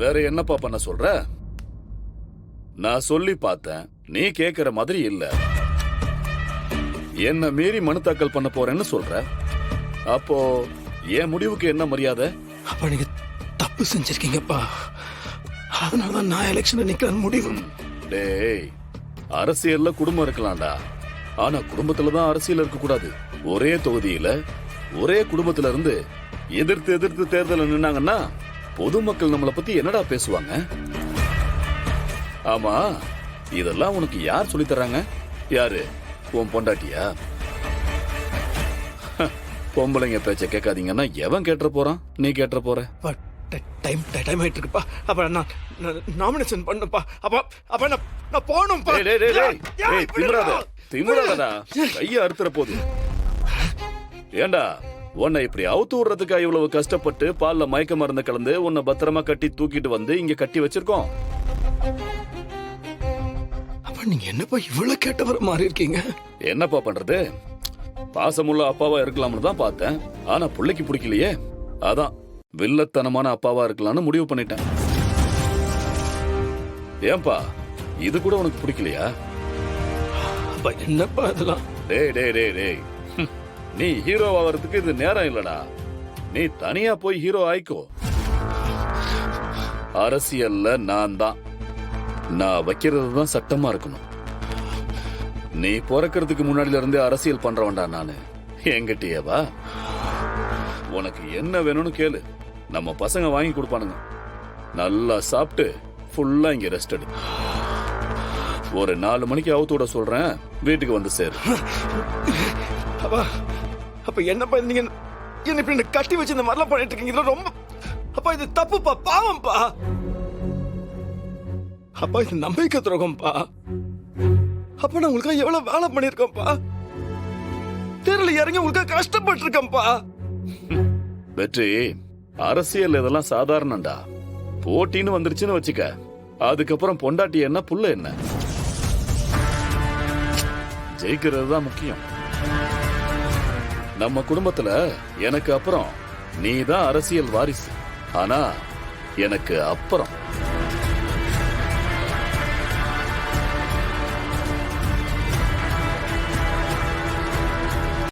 வேற என்னப்பா பண்ண சொல்ற? நான் சொல்லி பார்த்தேன், நீ கேக்குற மாதிரி இல்ல. என்ன மீறி மனு தாக்கல் பண்ண போறேன்னு சொல்ற. அப்போ என் முடிவுக்கு என்ன மரியாதை? அப்ப நீங்க தப்பு செஞ்சிருக்கீங்கப்பா. அதனாலதான் நான் எலெக்ஷன்ல நிக்கிறேன் முடிவு. டேய், அரசியல்ல குடும்பம் இருக்கலாம்டா, ஆனா குடும்பத்துல தான் அரசியல் இருக்க கூடாது. ஒரே தொகுதியில ஒரே குடும்பத்துல இருந்து எதிர்த்து தேர்தல் நின்னாங்கன்னா பொதுமக்கள் நம்மளை பத்தி என்னடா பேசுவாங்க? ஆமா, இதெல்லாம் உனக்கு யார் சொல்லி தர்றாங்க? யாரு? உன் பொண்டாட்டியா? பொம்பளைங்க பேச்ச கேட்காதீங்கன்னா எவன் கேட்டுற போறான்? நீ கேட்டுற போற? டைம் ஆயிட்டு இருக்குப்பா. அப்ப நான் நாமினேஷன் பண்ணுப்பா. அப்ப நான் போகணும்பா. திமிராதடா, கைய அறுத்துற போது. ஏண்டா, உன்னை இப்படி அவுத்து விடுறதுக்கா இவ்வளவு கஷ்டப்பட்டு பால்ல மயக்க மருந்து கலந்து உன்னை பத்திரமா கட்டி தூக்கிட்டு வந்து இங்க கட்டி வச்சிருக்கோம்? அப்ப நீங்க என்னப்பா இவ்வளவு கேட்டவர மாறி இருக்கீங்க? என்னப்பா பண்றது? பாசமுள்ள அப்பாவா இருக்கலாம்னு தான் பார்த்தேன், ஆனா பிள்ளைக்கு பிடிக்கலையே. அதான் வில்லத்தனமான அப்பாவா இருக்கலாம்னு முடிவு பண்ணிட்டேன். ஏன்பா, இது கூட உனக்கு பிடிக்கலையா? அப்ப என்னப்பா இதெல்லாம்? டேய் டேய் டேய் டேய், நீ ஹீரோ ஆகிறதுக்கு இது நேரம் இல்லடா. நீ தனியா போய் ஹீரோ ஆயிக்கோ. அரசியல்ல நான் வைக்கிறது தான் சட்டமா இருக்கணும். நீ பிறக்கிறதுக்கு முன்னாடில இருந்தே அரசியல் பண்றவன்டா நானு. என்கிட்டயேவா? உனக்கு என்ன வேணும்னு கேளு, நம்ம பசங்க வாங்கி கொடுப்பானுங்க. நல்லா சாப்பிட்டு ஃபுல்லா இங்க ரெஸ்ட் எடு. ஒரு 4 மணிக்கு அவுத்து விட சொல்றேன், வீட்டுக்கு வந்து சேரு. அப்ப என்னப்பா நீங்க என்ன இப்படி கட்டி வச்சு இந்த மாதிரிலாம் பண்ணிட்டு இருக்கீங்க? ரொம்ப அப்பா இது தப்புப்பா, பாவம்பா. அப்பா இது நம்பிக்கை துரோகம்பா. அப்ப நான் உங்களுக்கு எவ்வளவு வேலை பண்ணிருக்கேன்ப்பா. தெருல இறங்கி உங்களுக்கு கஷ்டப்பட்டு இருக்கேன்ப்பா. வெற்றி, அரசியல் இதெல்லாம் சாதாரணண்டா. போட்டின்னு வந்துருச்சுன்னு வச்சுக்க, அதுக்கப்புறம் பொண்டாட்டி என்ன புள்ள என்ன, ஜெயிக்கிறது தான் முக்கியம். நம்ம குடும்பத்துல எனக்கு அப்புறம் நீ தான் அரசியல் வாரிசு. ஆனா எனக்கு அப்புறம்